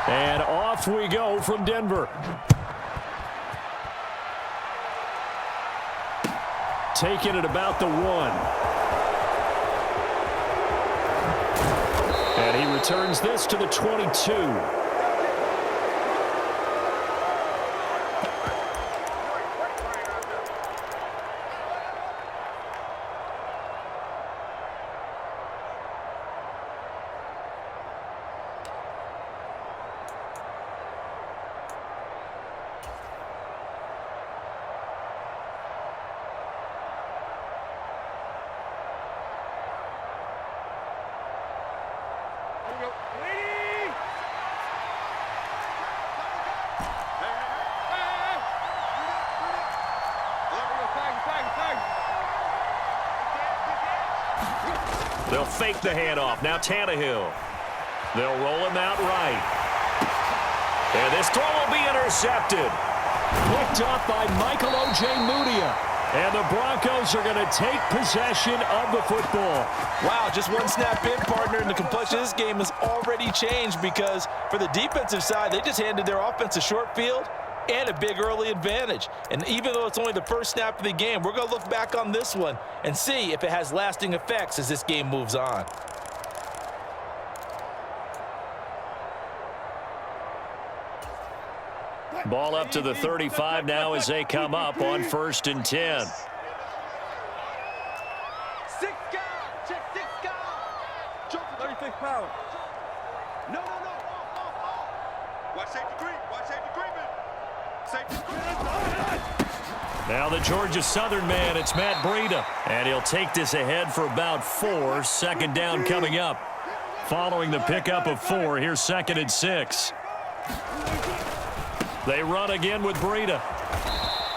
And off we go from Denver. Taking it about the 1. And he returns this to the 22. They'll fake the handoff. Now Tannehill. They'll roll him out right. And this throw will be intercepted. Picked up by Michael Ojemudia. And the Broncos are going to take possession of the football. Wow, just one snap in, partner, and the complexion of this game has already changed because for the defensive side, they just handed their offense a short field and a big early advantage. And even though it's only the first snap of the game, we're going to look back on this one and see if it has lasting effects as this game moves on. Ball up to the 35 now as they come up on 1st and 10. Six guard, check 6 guard. Jump 36 pounds. No. Watch safety green, man. Safety green. Now the Georgia Southern man, it's Matt Breida. And he'll take this ahead for about 4. Second down coming up. Following the pickup of 4, here's 2nd and 6. They run again with Breida.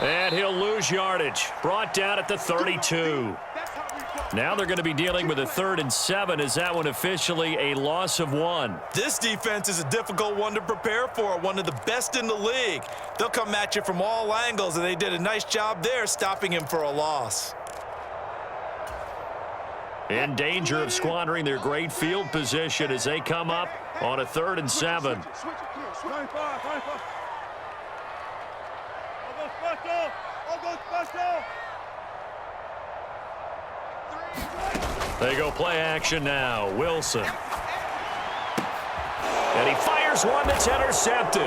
And he'll lose yardage. Brought down at the 32. Now they're going to be dealing with a 3rd and 7. Is that one officially a loss of 1? This defense is a difficult one to prepare for, one of the best in the league. They'll come at you from all angles, and they did a nice job there stopping him for a loss. In danger of squandering their great field position as they come up on a 3rd and 7. They go play action now. Wilson. And he fires one that's intercepted.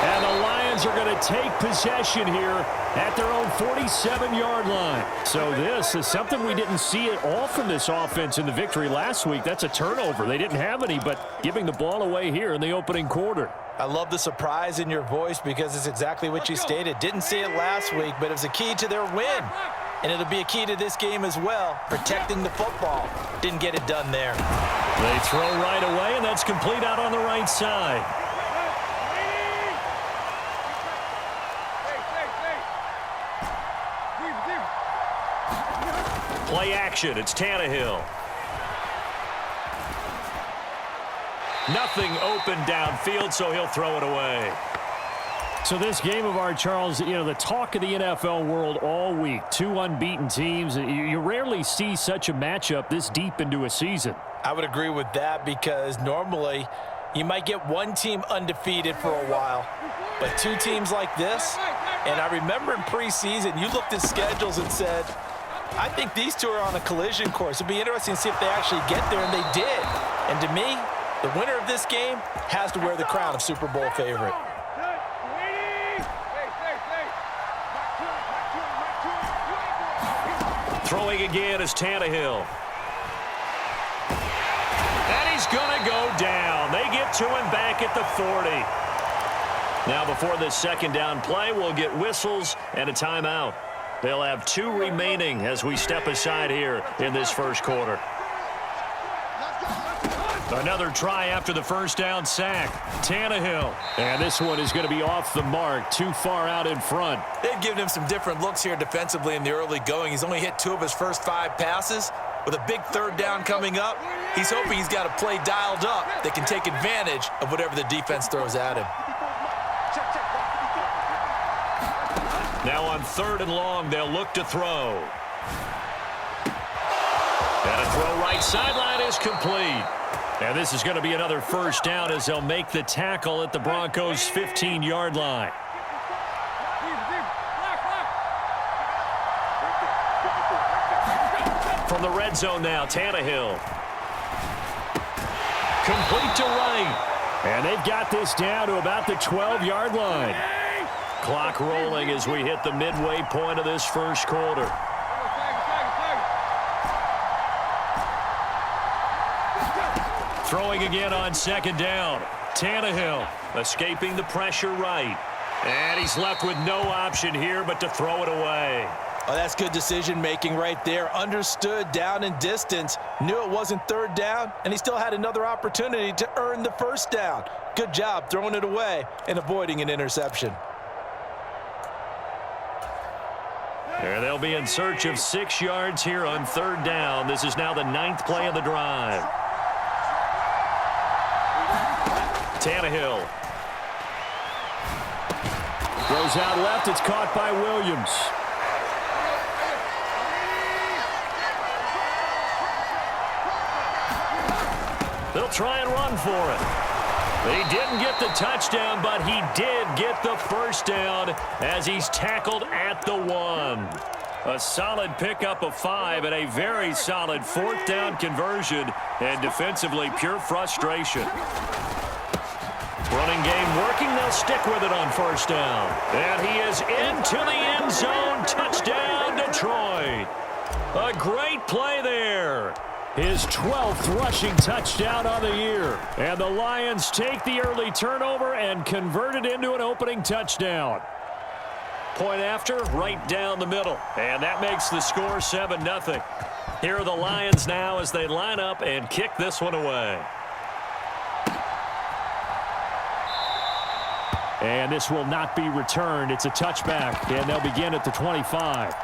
And the Lions are going to take possession here at their own 47-yard line. So this is something we didn't see at all from this offense in the victory last week. That's a turnover. They didn't have any, but giving the ball away here in the opening quarter. I love the surprise in your voice because it's exactly what you stated. Didn't see it last week, but it was a key to their win. And it'll be a key to this game as well, protecting the football. Didn't get it done there. They throw right away, and that's complete out on the right side. Play action. It's Tannehill. Nothing open downfield, so he'll throw it away. So this game of our, Charles, you know, the talk of the NFL world all week. 2 unbeaten teams. You rarely see such a matchup this deep into a season. I would agree with that because normally you might get one team undefeated for a while. But 2 teams like this, and I remember in preseason you looked at schedules and said, I think these 2 are on a collision course. It'd be interesting to see if they actually get there, and they did. And to me, the winner of this game has to wear the crown of Super Bowl favorite. Throwing again is Tannehill. And he's going to go down. They get to him back at the 40. Now before this second down play, we'll get whistles and a timeout. They'll have 2 remaining as we step aside here in this first quarter. Another try after the first down sack. Tannehill. And this one is going to be off the mark, too far out in front. They've given him some different looks here defensively in the early going. He's only hit 2 of his first 5 passes. With a big 3rd down coming up, he's hoping he's got a play dialed up that can take advantage of whatever the defense throws at him. Now on 3rd and long, they'll look to throw. And a throw right sideline is complete. And this is going to be another first down as they'll make the tackle at the Broncos' 15-yard line. From the red zone now, Tannehill. Complete to right. And they've got this down to about the 12-yard line. Clock rolling as we hit the midway point of this first quarter. Throwing again on second down. Tannehill escaping the pressure right. And he's left with no option here but to throw it away. Oh, that's good decision-making right there. Understood down and distance. Knew it wasn't third down, and he still had another opportunity to earn the first down. Good job throwing it away and avoiding an interception. And they'll be in search of 6 yards here on third down. This is now the 9th play of the drive. Tannehill. Goes out left. It's caught by Williams. They'll try and run for it. He didn't get the touchdown, but he did get the first down as he's tackled at the 1. A solid pickup of 5 and a very solid 4th down conversion, and defensively pure frustration. Running game working. They'll stick with it on first down. And he is into the end zone. Touchdown, Detroit. A great play there. His 12th rushing touchdown on the year. And the Lions take the early turnover and convert it into an opening touchdown. Point after, right down the middle. And that makes the score 7-0. Here are the Lions now as they line up and kick this one away. And this will not be returned. It's a touchback, and they'll begin at the 25.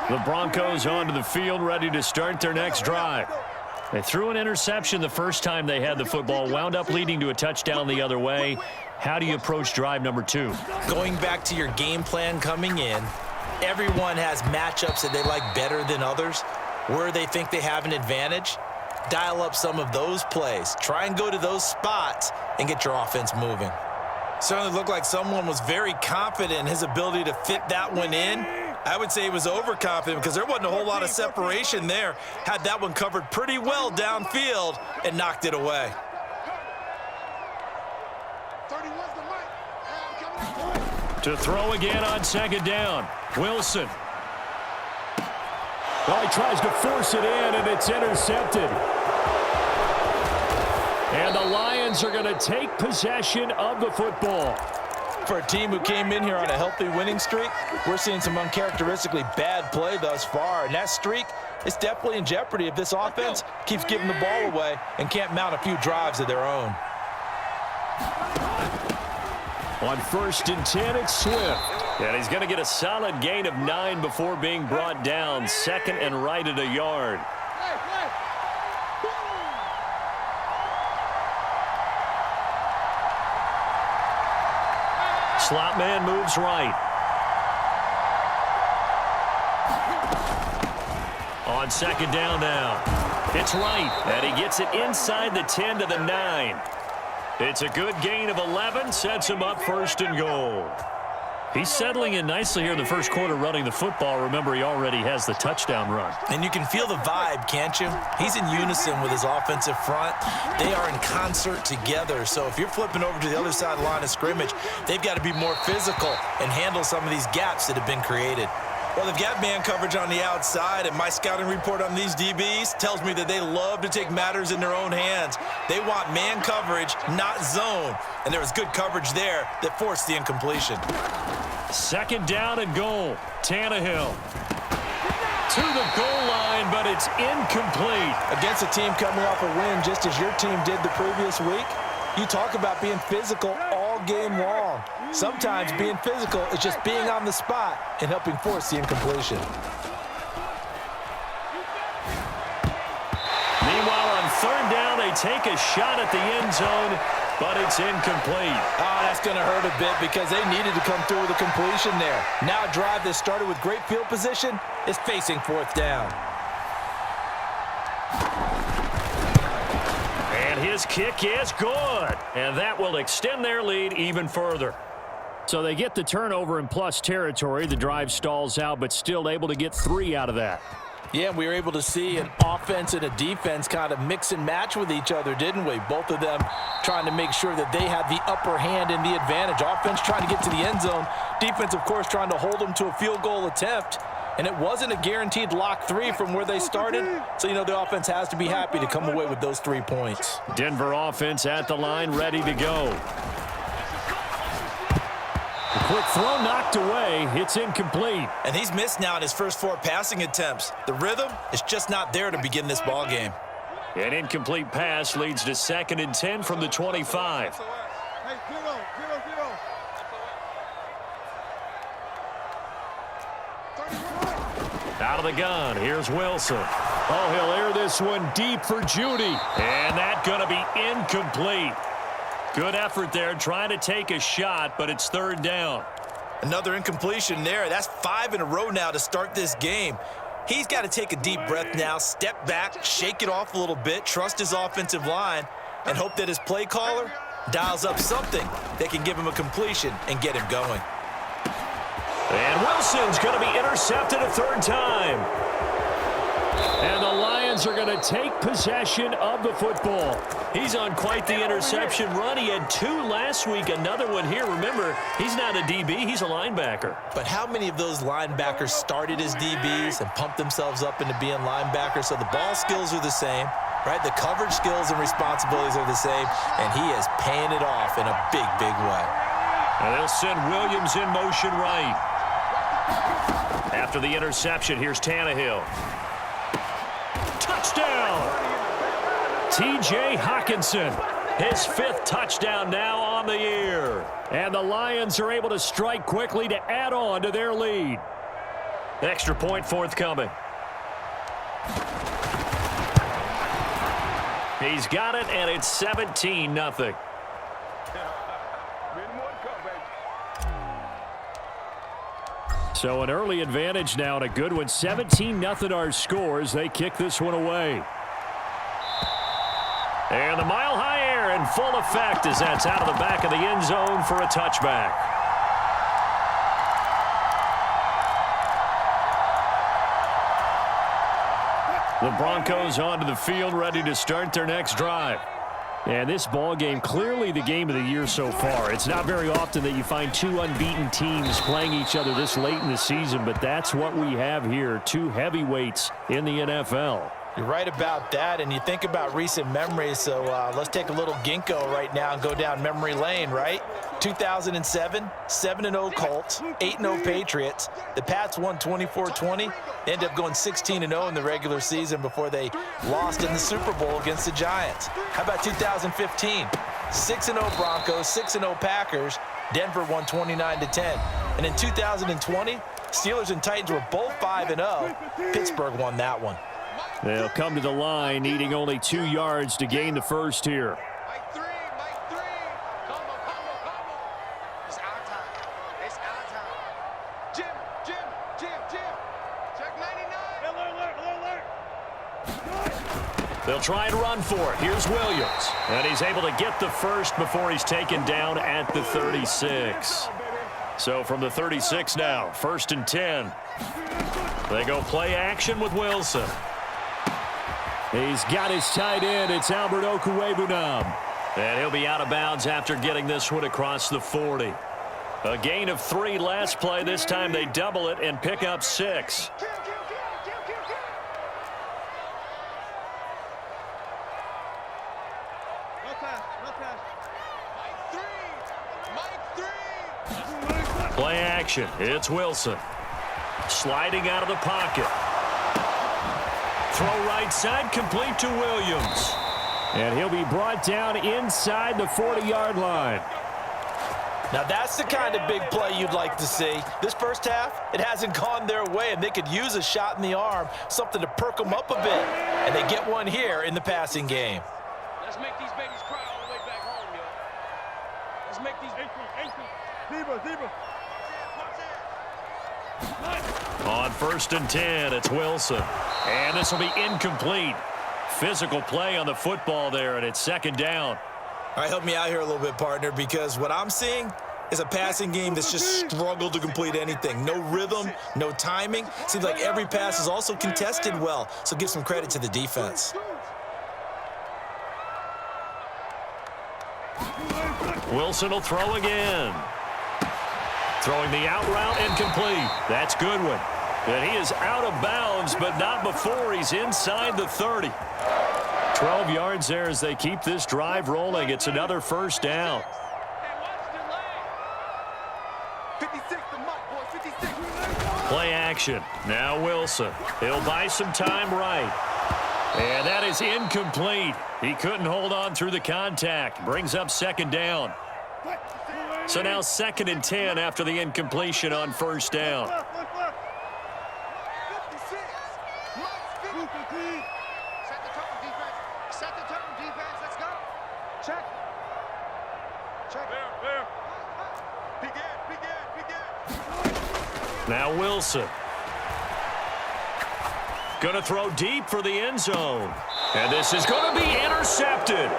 The Broncos onto the field, ready to start their next drive. They threw an interception the first time they had the football, wound up leading to a touchdown the other way. How do you approach drive number 2? Going back to your game plan coming in, everyone has matchups that they like better than others, where they think they have an advantage. Dial up some of those plays. Try and go to those spots and get your offense moving. Certainly looked like someone was very confident in his ability to fit that one in. I would say he was overconfident because there wasn't a whole lot of separation there. Had that one covered pretty well downfield and knocked it away. To throw again on second down. Wilson. Well, he tries to force it in, and it's intercepted. And the Lions are going to take possession of the football. For a team who came in here on a healthy winning streak, we're seeing some uncharacteristically bad play thus far. And that streak is definitely in jeopardy if this offense keeps giving the ball away and can't mount a few drives of their own. On 1st and 10, it's Swift. And he's going to get a solid gain of 9 before being brought down. 2nd and right at a yard. Slot man moves right. On second down now. It's right, and he gets it inside the 10 to the 9. It's a good gain of 11, sets him up 1st and goal. He's settling in nicely here in the first quarter running the football. Remember, he already has the touchdown run. And you can feel the vibe, can't you? He's in unison with his offensive front. They are in concert together. So if you're flipping over to the other side of the line of scrimmage, they've got to be more physical and handle some of these gaps that have been created. Well, they've got man coverage on the outside, and my scouting report on these DBs tells me that they love to take matters in their own hands. They want man coverage, not zone. And there was good coverage there that forced the incompletion. 2nd down and goal. Tannehill to the goal line, but it's incomplete. Against a team coming off a win just as your team did the previous week, you talk about being physical all game long. Sometimes being physical is just being on the spot and helping force the incompletion. Meanwhile, on 3rd down, they take a shot at the end zone, but it's incomplete. Oh, that's going to hurt a bit because they needed to come through with a completion there. Now a drive that started with great field position is facing fourth down. And his kick is good. And that will extend their lead even further. So they get the turnover in plus territory. The drive stalls out, but still able to get 3 out of that. Yeah, we were able to see an offense and a defense kind of mix and match with each other, didn't we? Both of them trying to make sure that they had the upper hand and the advantage. Offense trying to get to the end zone. Defense, of course, trying to hold them to a field goal attempt. And it wasn't a guaranteed lock 3 from where they started. So, you know, the offense has to be happy to come away with those 3 points. Denver offense at the line, ready to go. The quick throw knocked away. It's incomplete. And he's missed now in his first 4 passing attempts. The rhythm is just not there to begin this ball game. An incomplete pass leads to 2nd and 10 from the 25. Hey, zero. Out of the gun, here's Wilson. Oh, he'll air this one deep for Judy. And that's going to be incomplete. Good effort there, trying to take a shot, but it's 3rd down. Another incompletion there. That's 5 in a row now to start this game. He's got to take a deep breath now, step back, shake it off a little bit, trust his offensive line, and hope that his play caller dials up something that can give him a completion and get him going. And Wilson's going to be intercepted a 3rd time. And the Lions are going to take possession of the football. He's on quite the interception run. He had 2 last week, another one here. Remember, he's not a DB, he's a linebacker. But how many of those linebackers started as DBs and pumped themselves up into being linebackers? So the ball skills are the same, right? The coverage skills and responsibilities are the same, and he is paying it off in a big, big way. And they'll send Williams in motion right. After the interception, here's Tannehill. Touchdown! T.J. Hawkinson, his 5th touchdown now on the year. And the Lions are able to strike quickly to add on to their lead. Extra point forthcoming. He's got it, and it's 17-0. So an early advantage now and a good one. 17-0 our scores. They kick this one away. And the mile-high air in full effect as that's out of the back of the end zone for a touchback. The Broncos onto the field, ready to start their next drive. And this ball game, clearly the game of the year so far. It's not very often that you find 2 unbeaten teams playing each other this late in the season, but that's what we have here, 2 heavyweights in the NFL. You're right about that, and you think about recent memories, so let's take a little ginkgo right now and go down memory lane, right? 2007, 7-0 Colts, 8-0 Patriots. The Pats won 24-20. They ended up going 16-0 in the regular season before they lost in the Super Bowl against the Giants. How about 2015? 6-0 Broncos, 6-0 Packers. Denver won 29-10. And in 2020, Steelers and Titans were both 5-0. Pittsburgh won that one. They'll come to the line, needing only 2 yards to gain the first here. Mike 3. Combo. It's our time. Jim. Check 99. Alert. They'll try and run for it. Here's Williams. And he's able to get the first before he's taken down at the 36. So from the 36 now, 1st and 10. They go play action with Wilson. He's got his tight end. It's Albert Okwuegbunam. And he'll be out of bounds after getting this one across the 40. A gain of 3 last play. This time they double it and pick up 6. Play action. It's Wilson. Sliding out of the pocket. Throw right side, complete to Williams. And he'll be brought down inside the 40-yard line. Now that's the kind of big play you'd like to see. This first half, it hasn't gone their way, and they could use a shot in the arm, something to perk them up a bit. And they get one here in the passing game. Let's make these babies cry all the way back home, yo. Let's make these... Zebra. On 1st and 10, it's Wilson. And this will be incomplete. Physical play on the football there, and it's 2nd down. All right, help me out here a little bit, partner, because what I'm seeing is a passing game that's just struggled to complete anything. No rhythm, no timing. Seems like every pass is also contested well, so give some credit to the defense. Wilson will throw again. Throwing the out route incomplete. That's Goodwin. And he is out of bounds, but not before he's inside the 30. 12 yards there as they keep this drive rolling. It's another 1st down. 56, the muck, boy, 56. Play action. Now Wilson. He'll buy some time right. And that is incomplete. He couldn't hold on through the contact. Brings up 2nd down. So now 2nd and 10 after the incompletion on 1st down. 56. Set the tone, defense. Set the tone, defense. Let's go. Check. There. Begin. Now Wilson. Going to throw deep for the end zone. And this is going to be intercepted.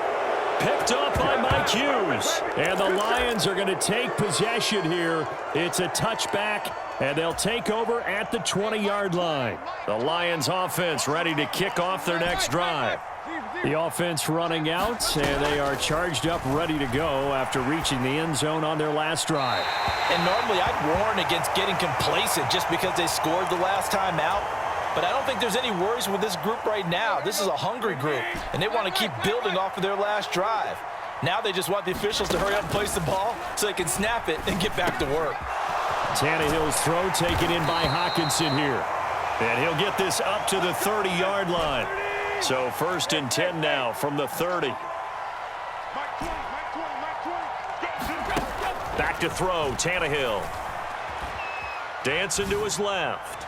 Picked up by Mike Hughes. And the Lions are going to take possession here. It's a touchback, and they'll take over at the 20-yard line. The Lions offense ready to kick off their next drive. The offense running out, and they are charged up, ready to go after reaching the end zone on their last drive. And normally I'd warn against getting complacent just because they scored the last time out. But I don't think there's any worries with this group right now. This is a hungry group, and they want to keep building off of their last drive. Now they just want the officials to hurry up and place the ball so they can snap it and get back to work. Tannehill's throw taken in by Hockenson here. And he'll get this up to the 30-yard line. So 1st and 10 now from the 30. Back to throw, Tannehill. Dancing to his left.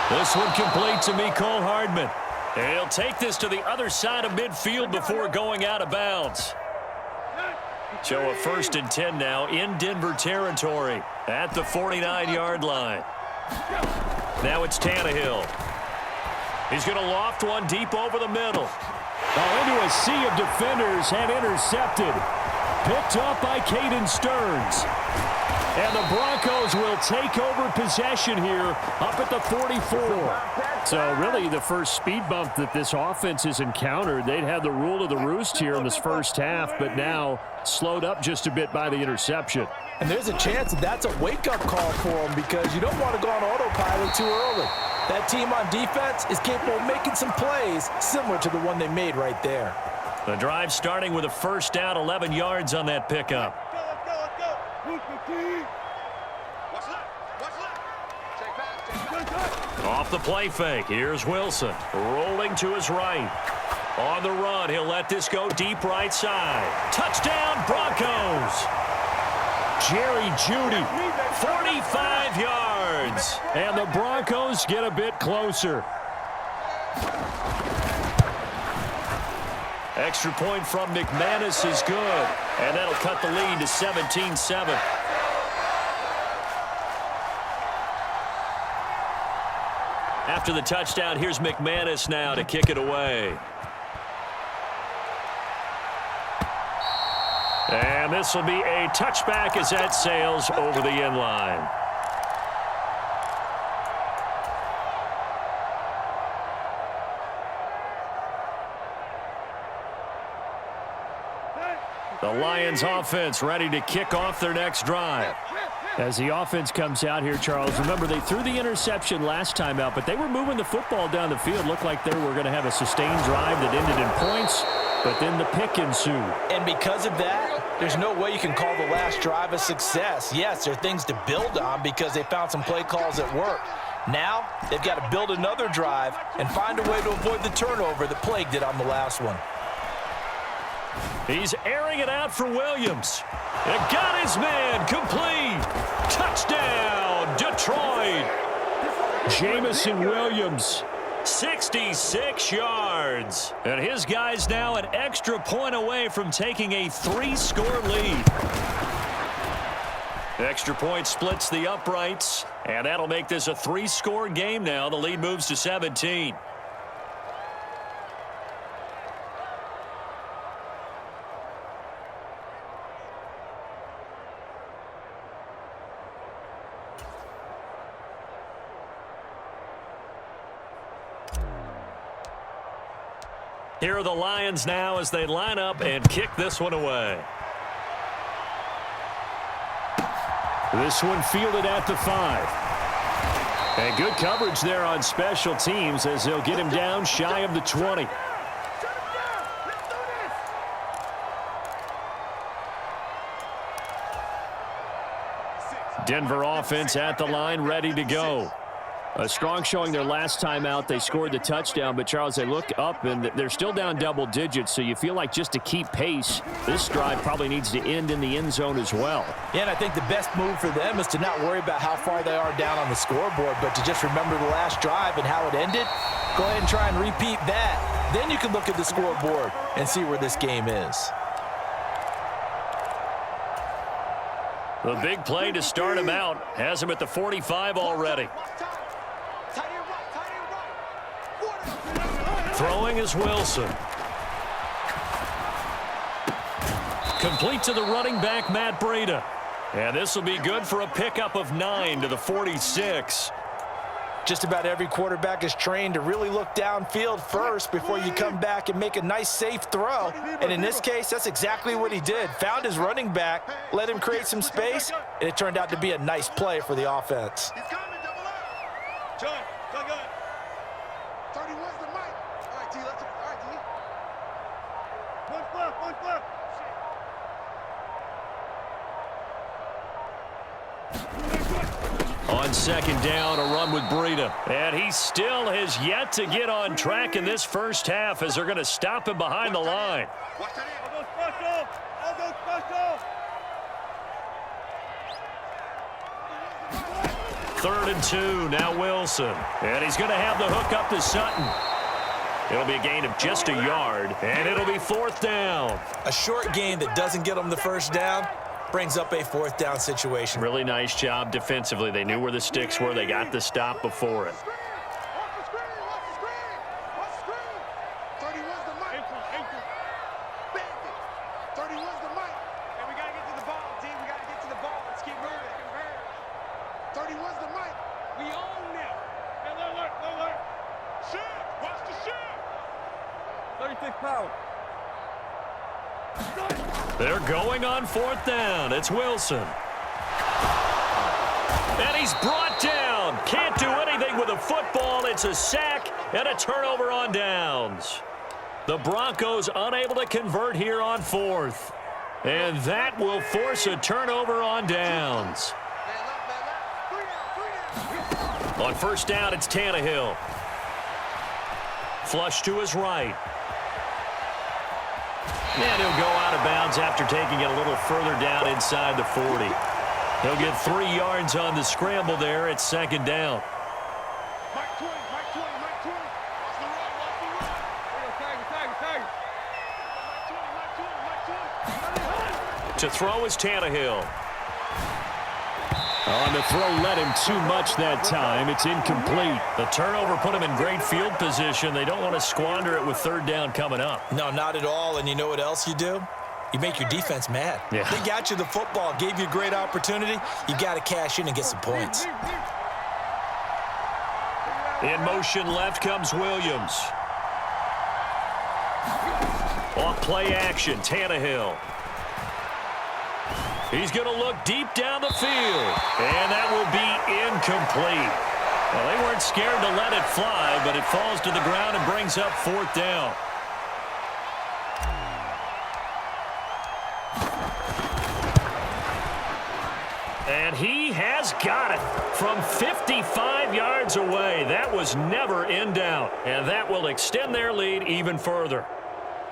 This one complete to Mecole Hardman. And he'll take this to the other side of midfield before going out of bounds. So a 1st and 10 now in Denver territory at the 49-yard line. Now it's Tannehill. He's going to loft one deep over the middle. Into a sea of defenders and intercepted. Picked up by Caden Stearns. And the Broncos will take over possession here up at the 44. So really the first speed bump that this offense has encountered. They'd had the rule of the roost here in this first half, but now slowed up just a bit by the interception. And there's a chance that that's a wake-up call for them because you don't want to go on autopilot too early. That team on defense is capable of making some plays similar to the one they made right there. The drive starting with a 1st down, 11 yards on that pickup. Off the play fake, here's Wilson, rolling to his right. On the run, he'll let this go deep right side. Touchdown, Broncos! Jerry Jeudy, 45 yards. And the Broncos get a bit closer. Extra point from McManus is good. And that'll cut the lead to 17-7. After the touchdown, here's McManus now to kick it away. And this will be a touchback as that sails over the end line. The Lions offense ready to kick off their next drive. As the offense comes out here, Charles, remember they threw the interception last time out, but they were moving the football down the field. Looked like they were going to have a sustained drive that ended in points, but then the pick ensued. And because of that, there's no way you can call the last drive a success. Yes, there are things to build on because they found some play calls that worked. Now, they've got to build another drive and find a way to avoid the turnover that plagued it on the last one. He's airing it out for Williams. It got his man complete. Touchdown, Detroit. Jamison Williams 66 yards. And his guy's now an extra point away from taking a 3-score lead. Extra point splits the uprights, and that'll make this a 3-score game now. The lead moves to 17. Here are the Lions now as they line up and kick this one away. This one fielded at the 5. And good coverage there on special teams as they'll get him down shy of the 20. Denver offense at the line, ready to go. A strong showing their last time out. They scored the touchdown, but, Charles, they look up, and they're still down double digits, so you feel like just to keep pace, this drive probably needs to end in the end zone as well. Yeah, and I think the best move for them is to not worry about how far they are down on the scoreboard, but to just remember the last drive and how it ended. Go ahead and try and repeat that. Then you can look at the scoreboard and see where this game is. The big play to start him out has him at the 45 already. Throwing is Wilson. Complete to the running back, Matt Breida. And this will be good for a pickup of 9 to the 46. Just about every quarterback is trained to really look downfield first before you come back and make a nice, safe throw. And in this case, that's exactly what he did. Found his running back, let him create some space, and it turned out to be a nice play for the offense. On second down, a run with Breida. And he still has yet to get on track in this first half as they're going to stop him behind the line. Third and 2, now Wilson. And he's going to have the hook up to Sutton. It'll be a gain of just a yard, and it'll be 4th down. A short gain that doesn't get them the first down brings up a 4th down situation. Really nice job defensively. They knew where the sticks were. They got the stop before it. They're going on 4th down. It's Wilson. And he's brought down. Can't do anything with a football. It's a sack and a turnover on downs. The Broncos unable to convert here on 4th. And that will force a turnover on downs. On 1st down, it's Tannehill. Flush to his right. And he'll go out of bounds after taking it a little further down inside the 40. He'll get 3 yards on the scramble there. It's 2nd down. To throw is Tannehill. On the throw, led him too much that time. It's incomplete. The turnover put him in great field position. They don't want to squander it with 3rd down coming up. No, not at all. And you know what else you do? You make your defense mad. Yeah. They got you the football, gave you a great opportunity. You got to cash in and get some points. In motion left comes Williams. Off play action, Tannehill. He's going to look deep down the field. And that will be incomplete. Well, they weren't scared to let it fly, but it falls to the ground and brings up 4th down. And he has got it from 55 yards away. That was never in doubt. And that will extend their lead even further.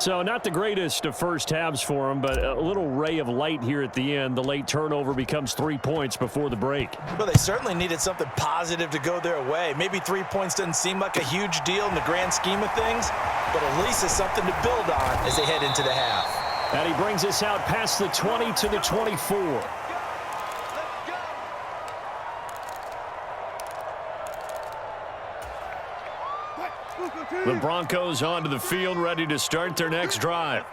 So not the greatest of first halves for him, but a little ray of light here at the end. The late turnover becomes 3 points before the break. Well, they certainly needed something positive to go their way. Maybe 3 points doesn't seem like a huge deal in the grand scheme of things, but at least it's something to build on as they head into the half. And he brings us out past the 20 to the 24. The Broncos onto the field, ready to start their next drive.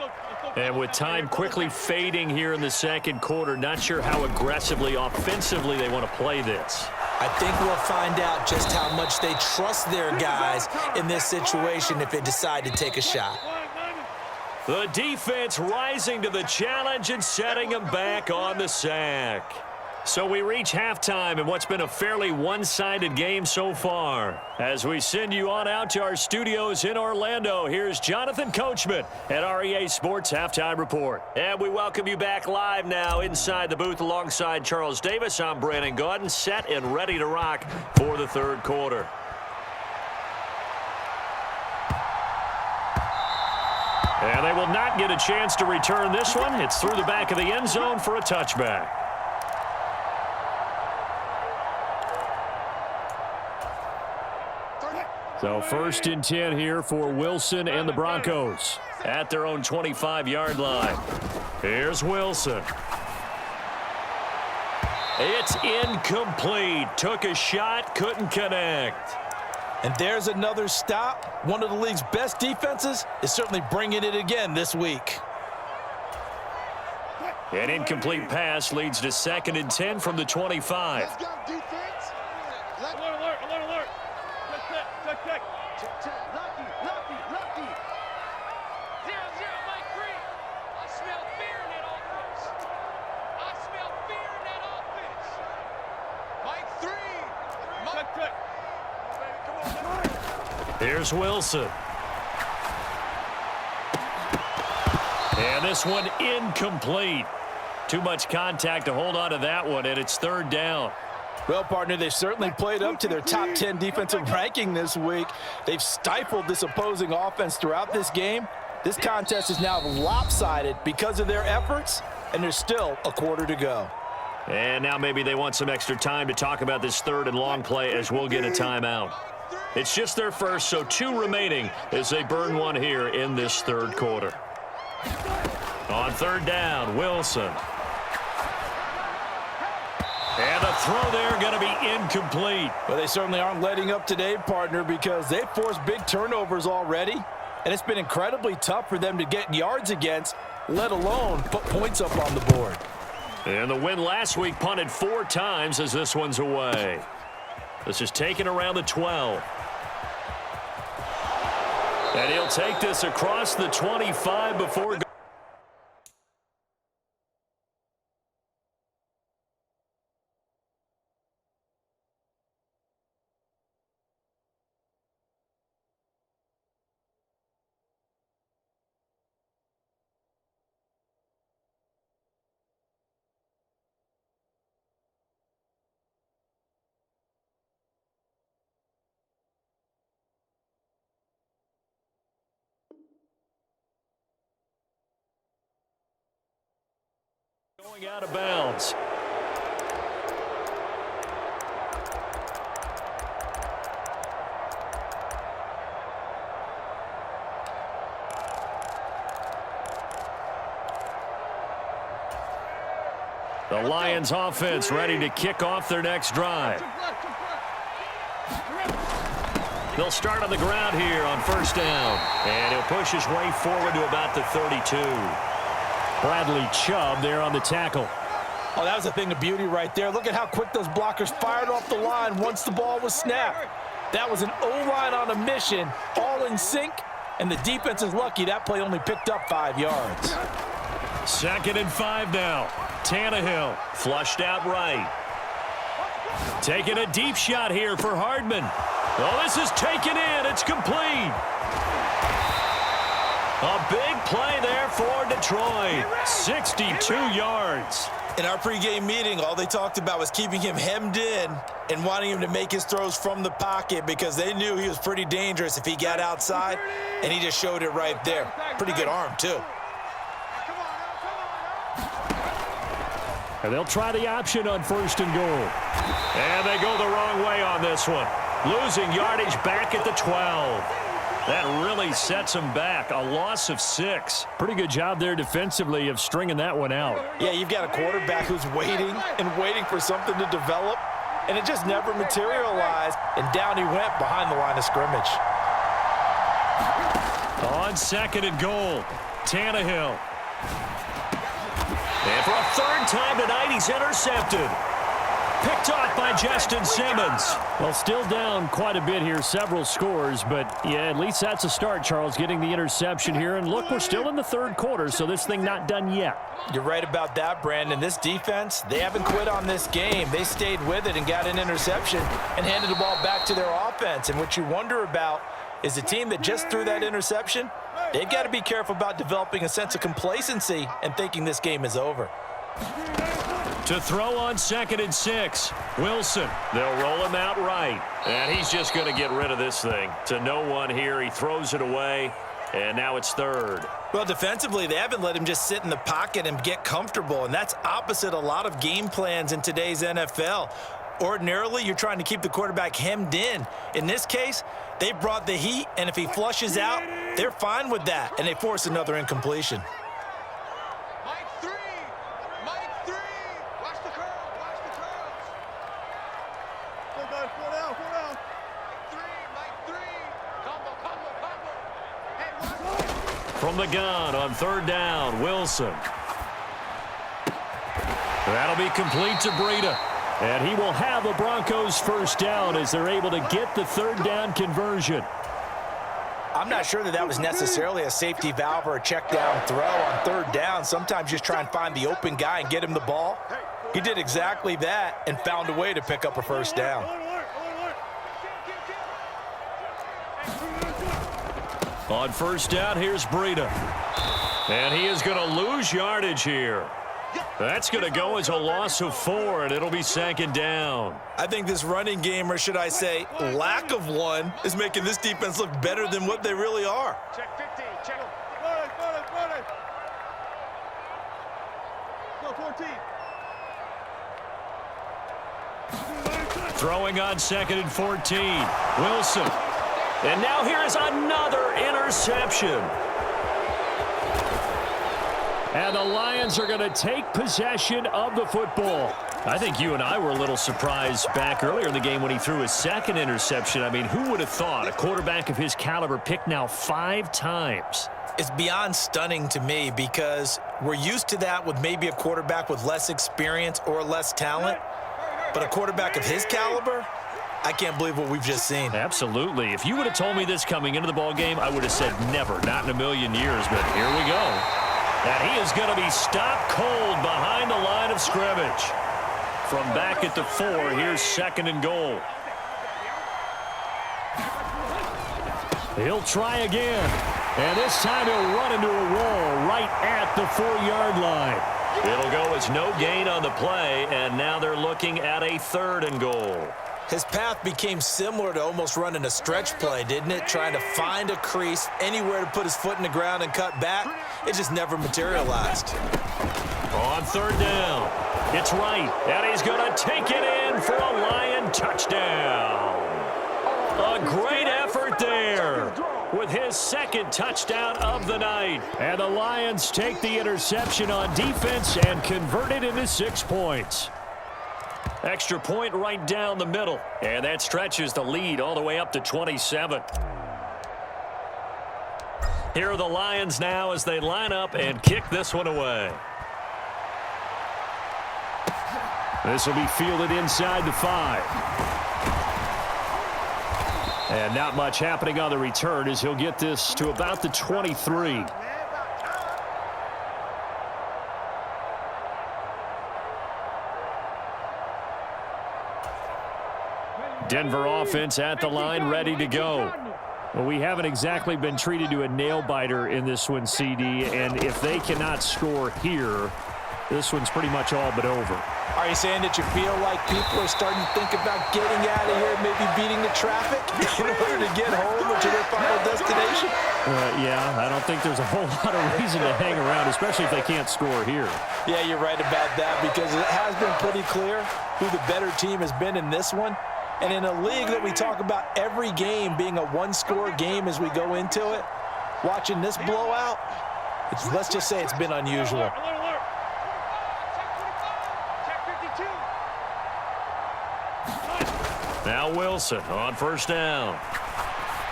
And with time quickly fading here in the second quarter, not sure how aggressively, offensively they want to play this. I think we'll find out just how much they trust their guys in this situation if they decide to take a shot. The defense rising to the challenge and setting them back on the sack. So we reach halftime in what's been a fairly one-sided game so far. As we send you on out to our studios in Orlando, here's Jonathan Coachman at REA Sports Halftime Report. And we welcome you back live now inside the booth alongside Charles Davis. I'm Brandon Gaudin, set and ready to rock for the third quarter. And they will not get a chance to return this one. It's through the back of the end zone for a touchback. So 1st and 10 here for Wilson and the Broncos at their own 25-yard line. Here's Wilson. It's incomplete. Took a shot, couldn't connect. And there's another stop. One of the league's best defenses is certainly bringing it again this week. An incomplete pass leads to 2nd and 10 from the 25. Let's go, defense. Alert, alert, alert. Check. Lucky. 0-0, Mike Green. I smell fear in that offense. Mike 3. Come on. Here's Wilson. And this one incomplete. Too much contact to hold on to that one, and it's 3rd down. Well, partner, they've certainly played up to their top 10 defensive ranking this week. They've stifled this opposing offense throughout this game. This contest is now lopsided because of their efforts, and there's still a quarter to go. And now maybe they want some extra time to talk about this 3rd and long play as we'll get a timeout. It's just their first, so 2 remaining as they burn one here in this 3rd quarter. On 3rd down, Wilson. And the throw there going to be incomplete. Well, they certainly aren't letting up today, partner, because they've forced big turnovers already, and it's been incredibly tough for them to get yards against, let alone put points up on the board. And the win last week punted 4 times as this one's away. This is taken around the 12. And he'll take this across the 25 before going out of bounds. The Lions offense ready to kick off their next drive. They'll start on the ground here on 1st down. And he'll push his way forward to about the 32. Bradley Chubb there on the tackle. Oh, that was a thing of beauty right there. Look at how quick those blockers fired off the line once the ball was snapped. That was an O-line on a mission, all in sync, and the defense is lucky that play only picked up 5 yards. 2nd and 5 now. Tannehill flushed out right. Taking a deep shot here for Hardman. Oh, this is taken in. It's complete. A big play there for Detroit. 62 yards. In our pregame meeting, all they talked about was keeping him hemmed in and wanting him to make his throws from the pocket because they knew he was pretty dangerous if he got outside, and he just showed it right there. Pretty good arm, too. And they'll try the option on 1st and goal. And they go the wrong way on this one. Losing yardage back at the 12. That really sets them back. A loss of 6. Pretty good job there defensively of stringing that one out. Yeah, you've got a quarterback who's waiting and waiting for something to develop, and it just never materialized, and down he went behind the line of scrimmage. On 2nd and goal, Tannehill. And for a 3rd time tonight, he's intercepted. Picked off by Justin Simmons. Well, still down quite a bit here, several scores, but yeah, at least that's a start, Charles, getting the interception here. And look, we're still in the 3rd quarter, so this thing not done yet. You're right about that, Brandon. This defense, they haven't quit on this game. They stayed with it and got an interception and handed the ball back to their offense. And what you wonder about is the team that just threw that interception, they've got to be careful about developing a sense of complacency and thinking this game is over. To throw on 2nd and 6, Wilson. They'll roll him out right. And he's just going to get rid of this thing. To no one here, he throws it away, and now it's 3rd. Well, defensively, they haven't let him just sit in the pocket and get comfortable, and that's opposite a lot of game plans in today's NFL. Ordinarily, you're trying to keep the quarterback hemmed in. In this case, they brought the heat, and if he flushes out, they're fine with that, and they force another incompletion. From the gun on 3rd down, Wilson. That'll be complete to Breida. And he will have the Broncos 1st down as they're able to get the 3rd down conversion. I'm not sure that was necessarily a safety valve or a check down throw on 3rd down. Sometimes just try and find the open guy and get him the ball. He did exactly that and found a way to pick up a 1st down. On 1st down, here's Breida. And he is going to lose yardage here. That's going to go as a loss of 4, and it'll be 2nd down. I think this running game, or should I say lack of one, is making this defense look better than what they really are. Check 15, check him. Go 14. Throwing on 2nd and 14. Wilson. And now here is another interception. And the Lions are going to take possession of the football. I think you and I were a little surprised back earlier in the game when he threw his 2nd interception. I mean, who would have thought a quarterback of his caliber picked now 5 times? It's beyond stunning to me because we're used to that with maybe a quarterback with less experience or less talent. But a quarterback of his caliber, I can't believe what we've just seen. Absolutely. If you would have told me this coming into the ball game, I would have said never, not in a million years. But here we go. And he is going to be stopped cold behind the line of scrimmage. From back at the 4, here's 2nd and goal. He'll try again. And this time he'll run into a wall right at the 4-yard line. It'll go as no gain on the play, and now they're looking at a 3rd and goal. His path became similar to almost running a stretch play, didn't it? Trying to find a crease, anywhere to put his foot in the ground and cut back. It just never materialized. On 3rd down, it's right, and he's going to take it in for a Lion touchdown. A great effort there with his 2nd touchdown of the night. And the Lions take the interception on defense and convert it into 6 points. Extra point right down the middle, and that stretches the lead all the way up to 27. Here are the Lions now as they line up and kick this one away. This will be fielded inside the 5. And not much happening on the return as he'll get this to about the 23. Denver offense at the line, ready to go. Well, we haven't exactly been treated to a nail-biter in this one, CD, and if they cannot score here, this one's pretty much all but over. Are you saying that you feel like people are starting to think about getting out of here, maybe beating the traffic in order to get home or to their final destination? Yeah, I don't think there's a whole lot of reason to hang around, especially if they can't score here. Yeah, you're right about that because it has been pretty clear who the better team has been in this one. And in a league that we talk about every game being a one-score game as we go into it, watching this blowout, let's just say it's been unusual. Now Wilson on first down.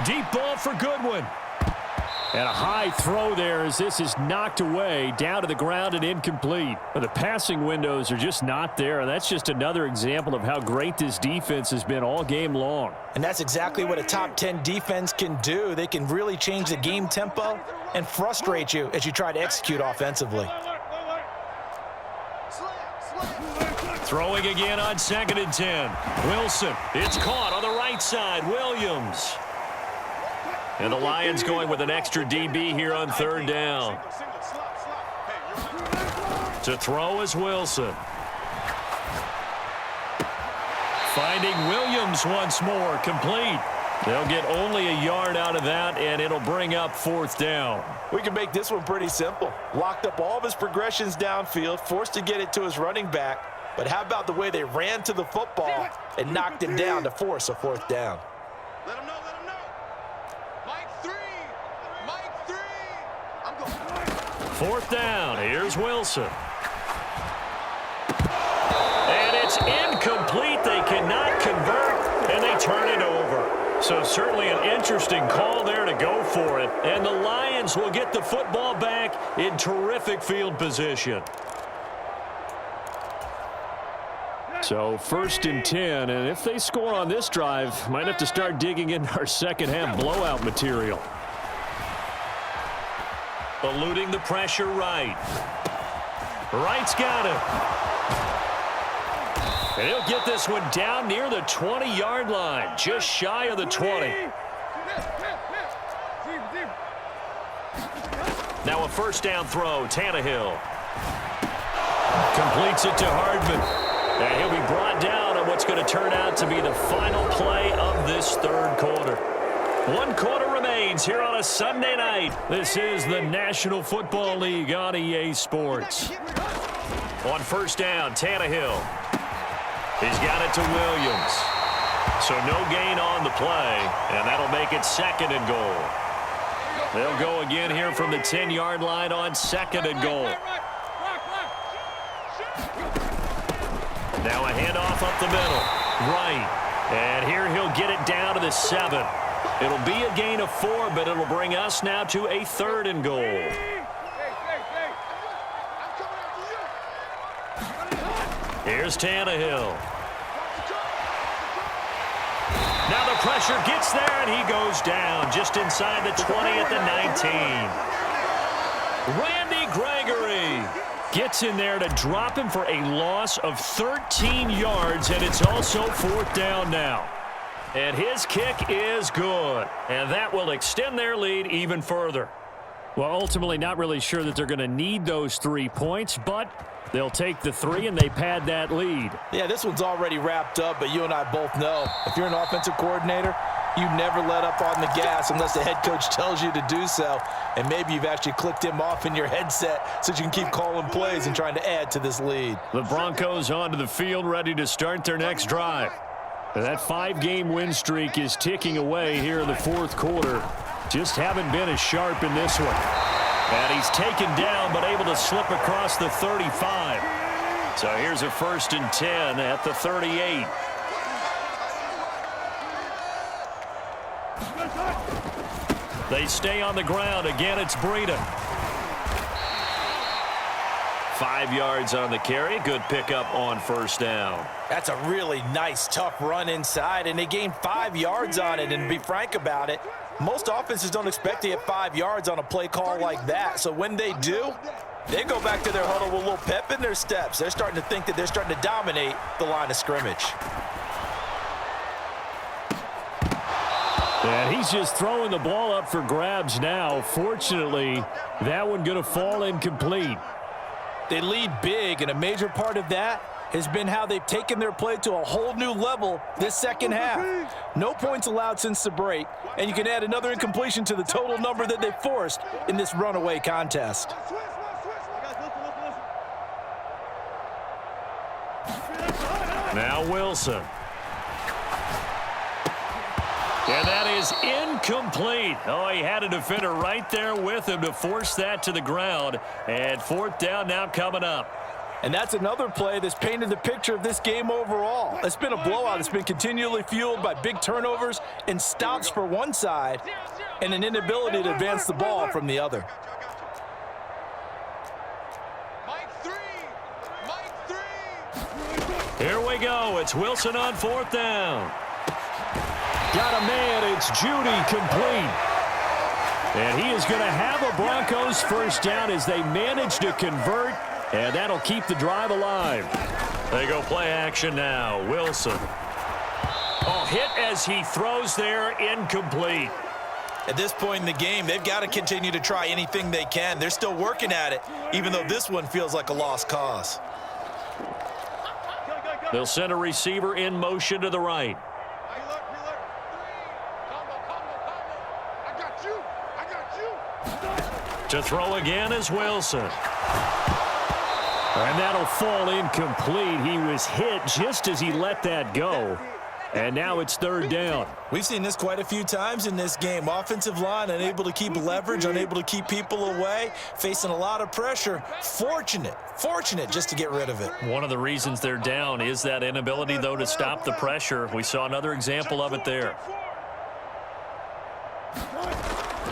Deep ball for Goodwin. And a high throw there as this is knocked away, down to the ground and incomplete. But the passing windows are just not there, and that's just another example of how great this defense has been all game long. And that's exactly what a top 10 defense can do. They can really change the game tempo and frustrate you as you try to execute offensively. Throwing again on 2nd and 10. Wilson, it's caught on the right side. Williams. And the Lions going with an extra DB here on 3rd down. To throw is Wilson. Finding Williams once more, complete. They'll get only a yard out of that, and it'll bring up 4th down. We can make this one pretty simple. Locked up all of his progressions downfield, forced to get it to his running back. But how about the way they ran to the football and knocked him down to force a 4th down? Let him know, let him know. Mike 3. Mike 3. I'm going. 4th down. Here's Wilson. And it's incomplete. They cannot convert, and they turn it over. So certainly an interesting call there to go for it. And the Lions will get the football back in terrific field position. So 1st and 10, and if they score on this drive, might have to start digging into our second half blowout material. Eluding the pressure, Wright. Wright's got it. And he'll get this one down near the 20-yard line, just shy of the 20. Now a 1st down throw, Tannehill. Completes it to Hardman. And he'll be brought down on what's going to turn out to be the final play of this 3rd quarter. 1 quarter remains here on a Sunday night. This is the National Football League on EA Sports. On 1st down, Tannehill. He's got it to Williams. So no gain on the play, and that'll make it 2nd and goal. They'll go again here from the 10-yard line on 2nd and goal. Now a handoff up the middle. Right. And here he'll get it down to the 7. It'll be a gain of 4, but it'll bring us now to a 3rd and goal. Here's Tannehill. Now the pressure gets there, and he goes down just inside the 20 at the 19. Randy Gregory gets in there to drop him for a loss of 13 yards, and it's also 4th down now. And his kick is good, and that will extend their lead even further. Well, ultimately not really sure that they're going to need those 3 points, but they'll take the 3 and they pad that lead. Yeah, this one's already wrapped up, but you and I both know if you're an offensive coordinator, you never let up on the gas unless the head coach tells you to do so. And maybe you've actually clicked him off in your headset so you can keep calling plays and trying to add to this lead. The Broncos onto the field, ready to start their next drive. And that 5-game win streak is ticking away here in the 4th quarter. Just haven't been as sharp in this one. And he's taken down but able to slip across the 35. So here's a 1st and 10 at the 38. They stay on the ground. Again, it's Breida. 5 yards on the carry. Good pickup on 1st down. That's a really nice, tough run inside, and they gained 5 yards on it. And to be frank about it, most offenses don't expect to get 5 yards on a play call like that. So when they do, they go back to their huddle with a little pep in their steps. They're starting to think that they're starting to dominate the line of scrimmage. And he's just throwing the ball up for grabs now. Fortunately, that one going to fall incomplete. They lead big, and a major part of that has been how they've taken their play to a whole new level this second half. No points allowed since the break, and you can add another incompletion to the total number that they forced in this runaway contest. Now Wilson. And that is incomplete. Oh, he had a defender right there with him to force that to the ground. And fourth down now coming up. And that's another play that's painted the picture of this game overall. It's been a blowout. It's been continually fueled by big turnovers and stops for one side and an inability to advance the ball from the other. Here we go. It's Wilson on fourth down. Got a man. It's Judy complete. And he is going to have a Broncos first down as they manage to convert. And that'll keep the drive alive. They go play action now. Wilson. Oh, hit as he throws there. Incomplete. At this point in the game, they've got to continue to try anything they can. They're still working at it, even though this one feels like a lost cause. They'll send a receiver in motion to the right. To throw again is Wilson. And that'll fall incomplete. He was hit just as he let that go. And now it's third down. We've seen this quite a few times in this game. Offensive line unable to keep leverage, unable to keep people away, facing a lot of pressure. Fortunate just to get rid of it. One of the reasons they're down is that inability, though, to stop the pressure. We saw another example of it there.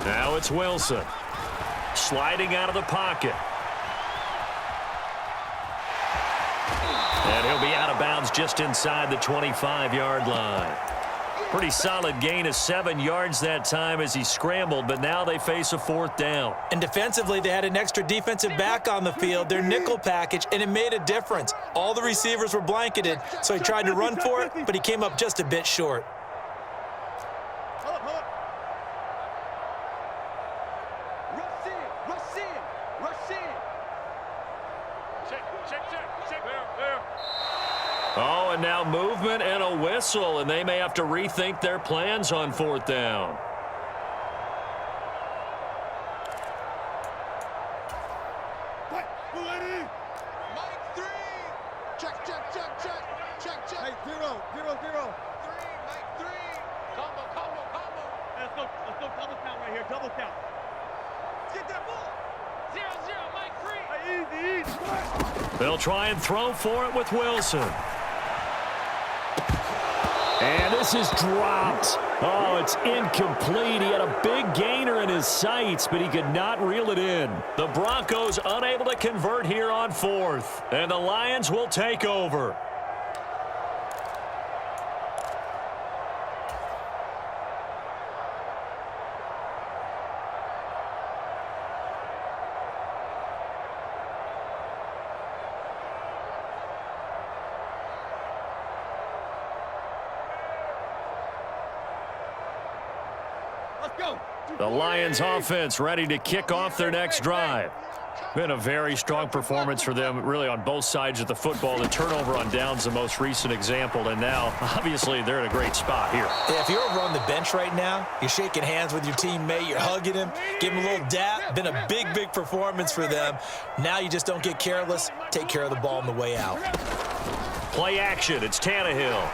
Now it's Wilson. Sliding out of the pocket. And he'll be out of bounds just inside the 25-yard line. Pretty solid gain of 7 yards that time as he scrambled, but now they face a fourth down. And defensively, they had an extra defensive back on the field, their nickel package, and it made a difference. All the receivers were blanketed, so he tried to run for it, but he came up just a bit short. Oh, and now movement and a whistle, and they may have to rethink their plans on fourth down. They'll try and throw for it with Wilson. And this is dropped. Oh, it's incomplete. He had a big gainer in his sights, but he could not reel it in. The Broncos unable to convert here on fourth, and the Lions will take over. The Lions offense ready to kick off their next drive. Been a very strong performance for them, really, on both sides of the football. The turnover on downs, the most recent example, and now, obviously, they're in a great spot here. Yeah, if you're over on the bench right now, you're shaking hands with your teammate, you're hugging him, give him a little dap. Been a big, big performance for them. Now you just don't get careless. Take care of the ball on the way out. Play action. It's Tannehill.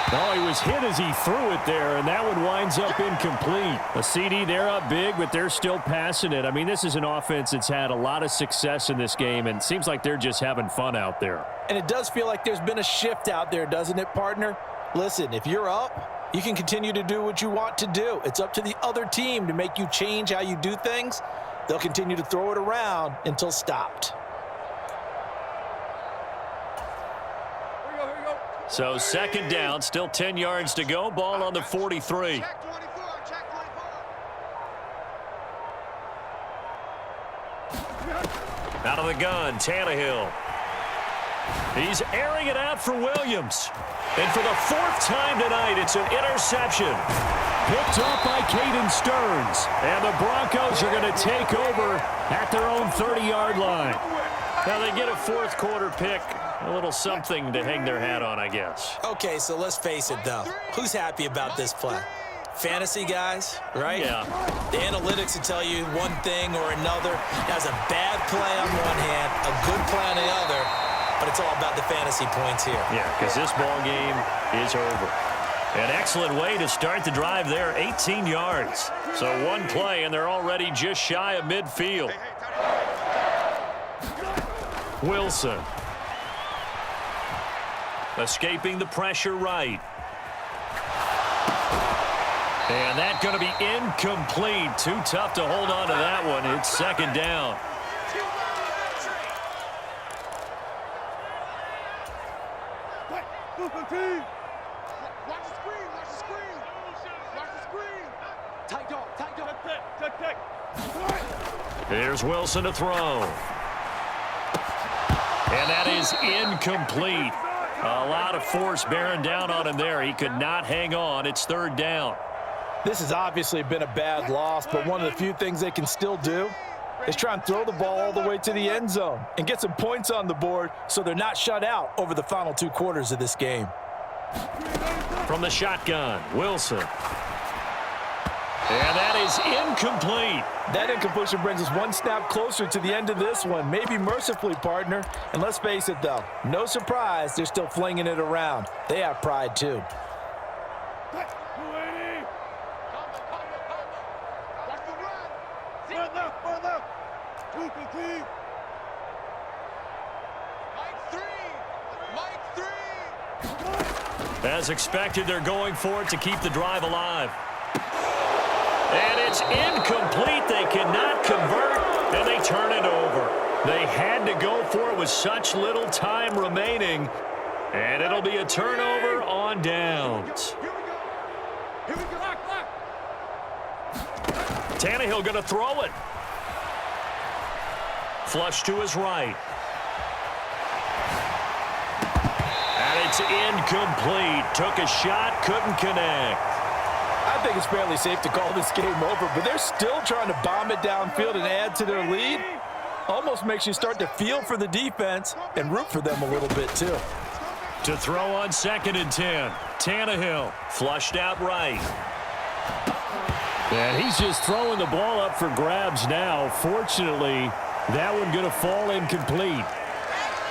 Oh, he was hit as he threw it there, and that one winds up incomplete. A CD, they're up big, but they're still passing it. I mean, this is an offense that's had a lot of success in this game, and it seems like they're just having fun out there. And it does feel like there's been a shift out there, doesn't it, partner? Listen, if you're up, you can continue to do what you want to do. It's up to the other team to make you change how you do things. They'll continue to throw it around until stopped. So second down, still 10 yards to go. Ball on the 43. Out of the gun, Tannehill. He's airing it out for Williams. And for the fourth time tonight, it's an interception. Picked off by Caden Stearns. And the Broncos are going to take over at their own 30-yard line. Now they get a fourth quarter pick. A little something to hang their hat on, I guess. Okay, so let's face it, though. Who's happy about this play? Fantasy guys, right? Yeah. The analytics will tell you one thing or another. That's a bad play on one hand, a good play on the other, but it's all about the fantasy points here. Yeah, because this ball game is over. An excellent way to start the drive there, 18 yards. So one play, and they're already just shy of midfield. Wilson. Escaping the pressure right. And that's going to be incomplete. Too tough to hold on to that one. It's second down. Watch the screen, watch the screen. Watch the screen. Tight dog, tight dog. Here's Wilson to throw. And that is incomplete. A lot of force bearing down on him there. He could not hang on. It's third down. This has obviously been a bad loss, but one of the few things they can still do is try and throw the ball all the way to the end zone and get some points on the board so they're not shut out over the final 2 quarters of this game. From the shotgun, Wilson. And that is incomplete. That incompletion brings us one snap closer to the end of this one. Maybe mercifully, partner. And let's face it, though, no surprise, they're still flinging it around. They have pride, too. As expected, they're going for it to keep the drive alive. And it's incomplete. They cannot convert, and they turn it over. They had to go for it with such little time remaining, and it'll be a turnover on downs. Here we go. Tannehill going to throw it. Flush to his right. And it's incomplete. Took a shot, couldn't connect. I think it's fairly safe to call this game over, but they're still trying to bomb it downfield and add to their lead. Almost makes you start to feel for the defense and root for them a little bit, too. To throw on 2nd and 10. Tannehill flushed out right. And he's just throwing the ball up for grabs now. Fortunately, that one going to fall incomplete.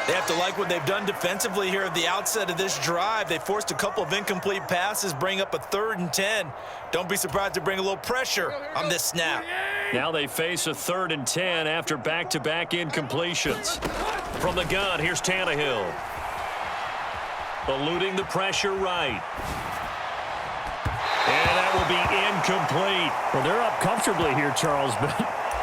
They have to like what they've done defensively here at the outset of this drive. They forced a couple of incomplete passes, bring up a 3rd and 10. Don't be surprised to bring a little pressure on this snap. Now they face a 3rd and 10 after back-to-back incompletions. From the gun, here's Tannehill. Eluding the pressure right. And that will be incomplete. Well, they're up comfortably here, Charles, but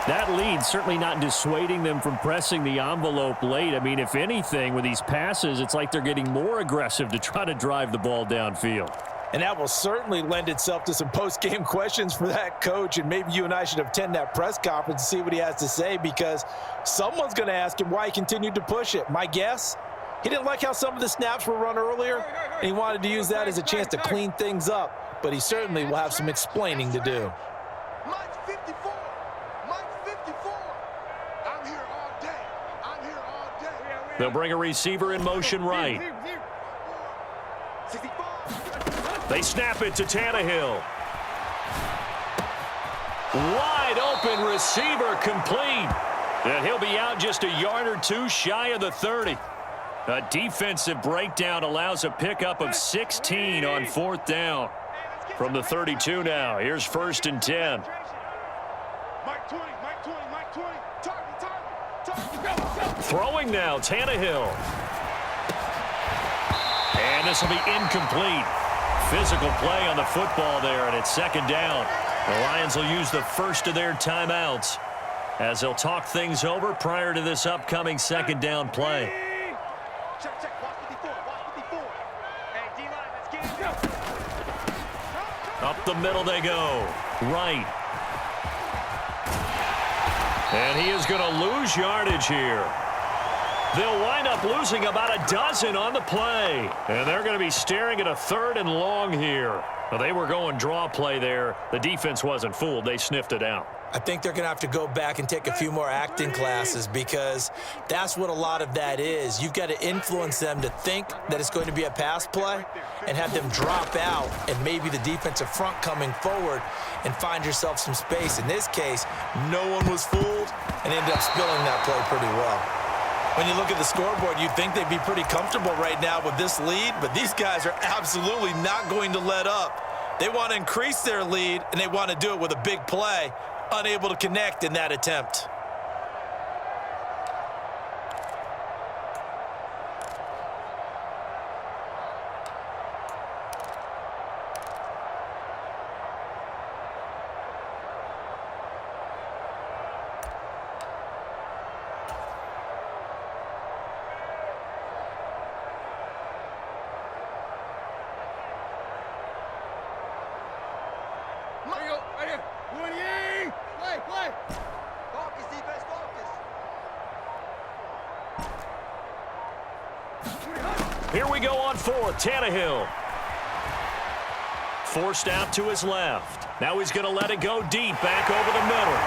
that lead certainly not dissuading them from pressing the envelope late. I mean, if anything, with these passes, it's like they're getting more aggressive to try to drive the ball downfield. And that will certainly lend itself to some post-game questions for that coach, and maybe you and I should attend that press conference and see what he has to say, because someone's going to ask him why he continued to push it. My guess, he didn't like how some of the snaps were run earlier, and he wanted to use that as a chance to clean things up, but he certainly will have some explaining to do. Mike's 54. Mike's 54. I'm here all day. I'm here all day. They'll bring a receiver in motion right. 65. They snap it to Tannehill. Wide open receiver complete. And he'll be out just a yard or two shy of the 30. A defensive breakdown allows a pickup of 16 on 4th down. From the 32 now, here's 1st and 10. Mike 20, Mike 20, Mike 20. Target. Throwing now, Tannehill. And this will be incomplete. Physical play on the football there, and it's 2nd down. The Lions will use the first of their timeouts as they'll talk things over prior to this upcoming 2nd down play. Check, check. Watch 54. Watch 54. Hey, D-line, let's get it. Up the middle they go. Right. And he is going to lose yardage here. They'll wind up losing about a dozen on the play. And they're going to be staring at a 3rd and long here. Well, they were going draw play there. The defense wasn't fooled. They sniffed it out. I think they're going to have to go back and take a few more acting classes because that's what a lot of that is. You've got to influence them to think that it's going to be a pass play and have them drop out and maybe the defensive front coming forward and find yourself some space. In this case, no one was fooled and ended up spilling that play pretty well. When you look at the scoreboard, you'd think they'd be pretty comfortable right now with this lead, but these guys are absolutely not going to let up. They want to increase their lead, and they want to do it with a big play. Unable to connect in that attempt. Here we go on 4th. Tannehill. Forced out to his left. Now he's going to let it go deep back over the middle.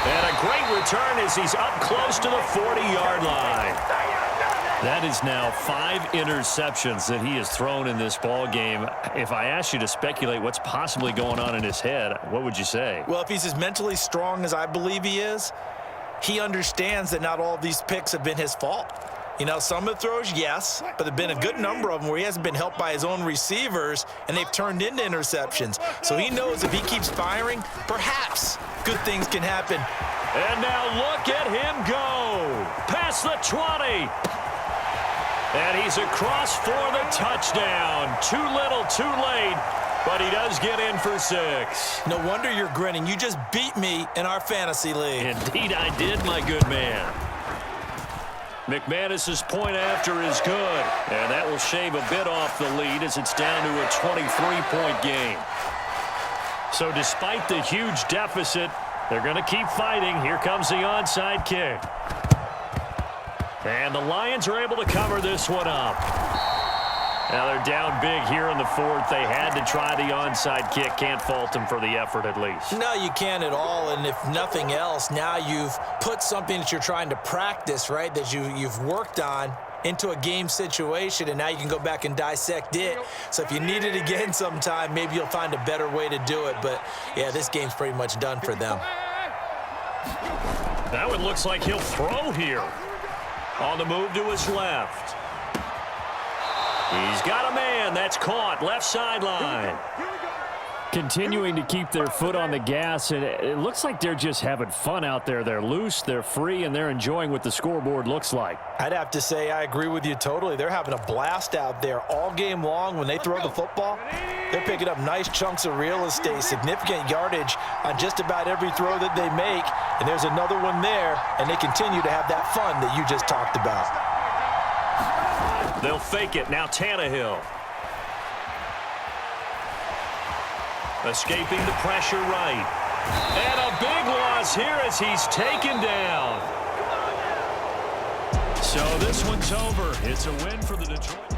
And a great return as he's up close to the 40-yard line. That is now 5 interceptions that he has thrown in this ball game. If I asked you to speculate what's possibly going on in his head, what would you say? Well, if he's as mentally strong as I believe he is, he understands that not all of these picks have been his fault. You know, some of the throws, yes, but there have been a good number of them where he hasn't been helped by his own receivers, and they've turned into interceptions. So he knows if he keeps firing, perhaps good things can happen. And now look at him go. Past the 20. And he's across for the touchdown. Too little, too late. But he does get in for 6. No wonder you're grinning. You just beat me in our fantasy league. Indeed I did, my good man. McManus's point after is good. And that will shave a bit off the lead as it's down to a 23-point game. So despite the huge deficit, they're going to keep fighting. Here comes the onside kick. And the Lions are able to cover this one up. Now they're down big here in the 4th. They had to try the onside kick. Can't fault them for the effort at least. No, you can't at all. And if nothing else, now you've put something that you're trying to practice, right, that you've worked on into a game situation, and now you can go back and dissect it. So if you need it again sometime, maybe you'll find a better way to do it. But, yeah, this game's pretty much done for them. That one looks like he'll throw here. On the move to his left. He's got a man. That's caught. Left sideline. Continuing to keep their foot on the gas, and it looks like they're just having fun out there. They're loose, they're free, and they're enjoying what the scoreboard looks like. I'd have to say I agree with you totally. They're having a blast out there all game long. When they throw the football, they're picking up nice chunks of real estate, significant yardage on just about every throw that they make. And there's another one there, and they continue to have that fun that you just talked about. They'll fake it. Now Tannehill. Escaping the pressure right. And a big loss here as he's taken down. So this one's over. It's a win for the Detroit.